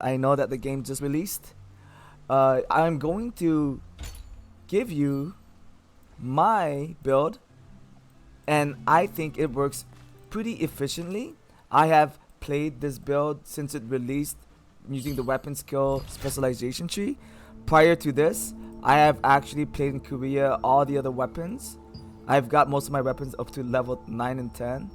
I know that the game just released. I'm going to give you my build, and I think it works pretty efficiently. I have played this build since it released using the weapon skill specialization tree. Prior to this, I have actually played in Korea all the other weapons. I've got most of my weapons up to level 9 and 10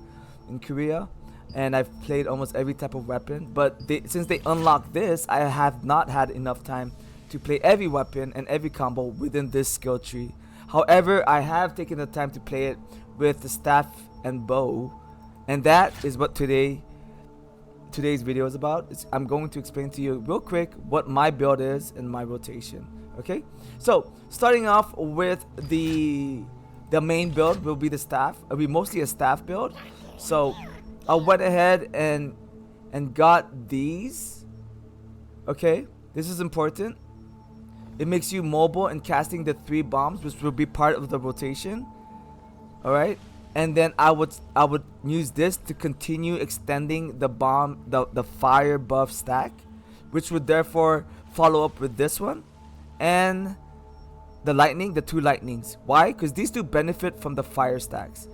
in Korea, and I've played almost every type of weapon. But since they unlocked this, I have not had enough time to play every weapon and every combo within this skill tree. However, I have taken the time to play it with the staff and bow, and that is what today's video is about. I'm going to explain to you real quick what my build is and my rotation. Okay, so starting off with the main build will be the staff. It'll be mostly a staff build. So I went ahead and got these. Okay, this is important. It makes you mobile in casting the 3 bombs, which will be part of the rotation. All right, and then I would use this to continue extending the fire buff stack, which would therefore follow up with this one and the 2 lightnings. Why? Because these two benefit from the fire stacks.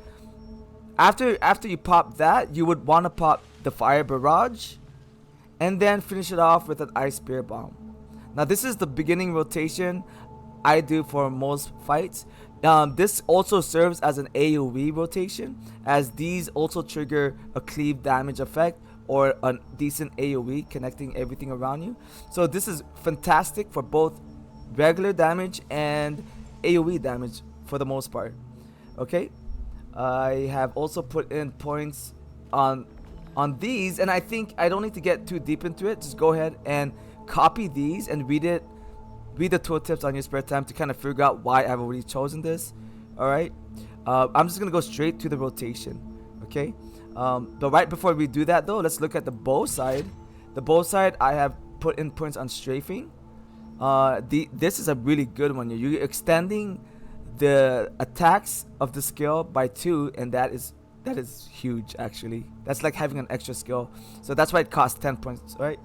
After you pop that, you would want to pop the fire barrage and then finish it off with an ice spear bomb. Now this is the beginning rotation I do for most fights. This also serves as an AoE rotation, as these also trigger a cleave damage effect or a decent AoE connecting everything around you. So this is fantastic for both regular damage and AoE damage for the most part. Okay, I have also put in points on these, and I think I don't need to get too deep into it. Just go ahead and copy these and read the tooltips on your spare time to kind of figure out why I've already chosen this. Alright, I'm just gonna go straight to the rotation. Okay, but right before we do that though, let's look at the bow side. The bow side, I have put in points on strafing. This is a really good one. You're extending the attacks of the skill by 2, and that is huge actually. That's like having an extra skill, so that's why it costs 10 points, right?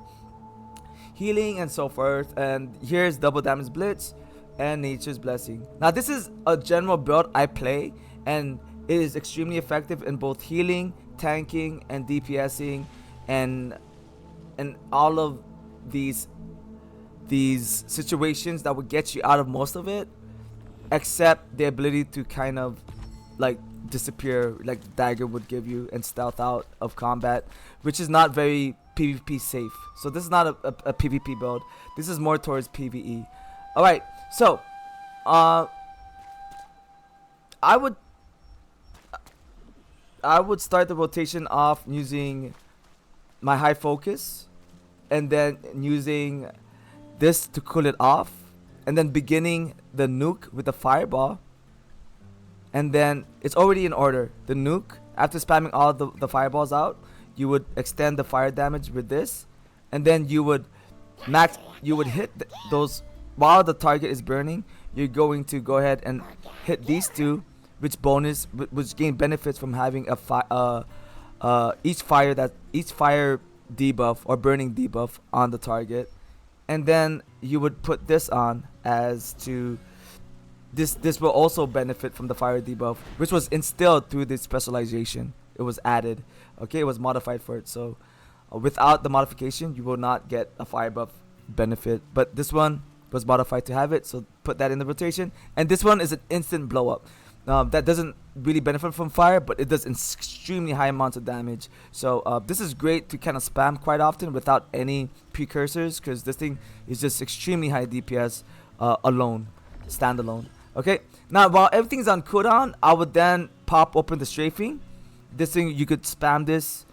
Healing and so forth. And here's double damage blitz and nature's blessing. Now this is a general build I play, and it is extremely effective in both healing, tanking, and DPSing, and all of these situations that would get you out of most of it, except the ability to kind of like disappear like dagger would give you and stealth out of combat, which is not very PvP safe. So this is not a PvP build. This is more towards PvE. Alright, so I would start the rotation off using my high focus, and then using this to cool it off, and then beginning the nuke with the fireball. And then it's already in order. The nuke, after spamming all the fireballs out, you would extend the fire damage with this, and then you would hit those while the target is burning. You're going to go ahead and hit these two, which gain benefits from having each fire debuff or burning debuff on the target. And then you would put this on as to this will also benefit from the fire debuff, which was instilled through the specialization. It was added. Okay, it was modified for it. So without the modification, you will not get a fire buff benefit, but this one was modified to have it, so put that in the rotation. And this one is an instant blow up. That doesn't really benefit from fire, but it does extremely high amounts of damage. So this is great to kind of spam quite often without any precursors, because this thing is just extremely high DPS alone, standalone. Okay, now while everything's on cooldown, I would then pop open the strafing. This thing, you could spam this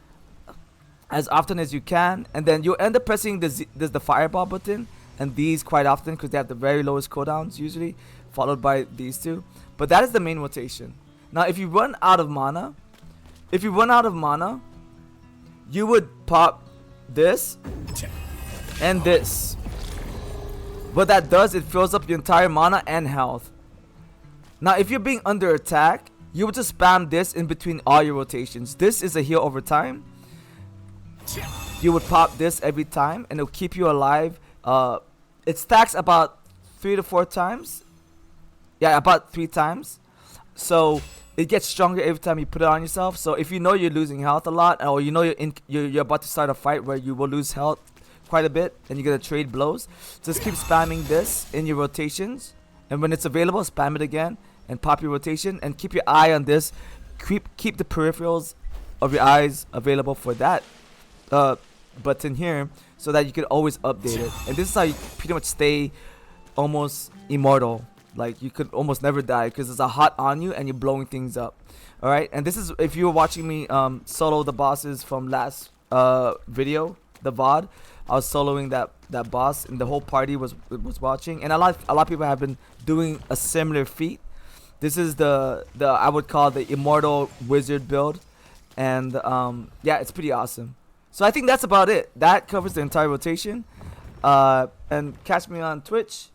as often as you can, and then you'll end up pressing the fireball button and these quite often, because they have the very lowest cooldowns usually, followed by these two. But that is the main rotation. Now if you run out of mana, you would pop this and this. What that does, it fills up your entire mana and health. Now if you're being under attack, you would just spam this in between all your rotations. This is a heal over time. you would pop this every time, and it'll keep you alive. It stacks about 3 to 4 times. Yeah, about 3 times. So it gets stronger every time you put it on yourself. So if you know you're losing health a lot, or you know you're about to start a fight where you will lose health quite a bit, and you're gonna trade blows, just keep spamming this in your rotations, and when it's available, spam it again and pop your rotation, and keep your eye on this. Keep the peripherals of your eyes available for that button here, so that you can always update it. And this is how you pretty much stay almost immortal. Like, you could almost never die because there's a hot on you and you're blowing things up. All right, and this is if you were watching me solo the bosses from last video, the VOD. I was soloing that boss, and the whole party was watching, and a lot of people have been doing a similar feat. This is the I would call the immortal wizard build, and yeah, it's pretty awesome. So I think that's about it. That covers the entire rotation. And catch me on Twitch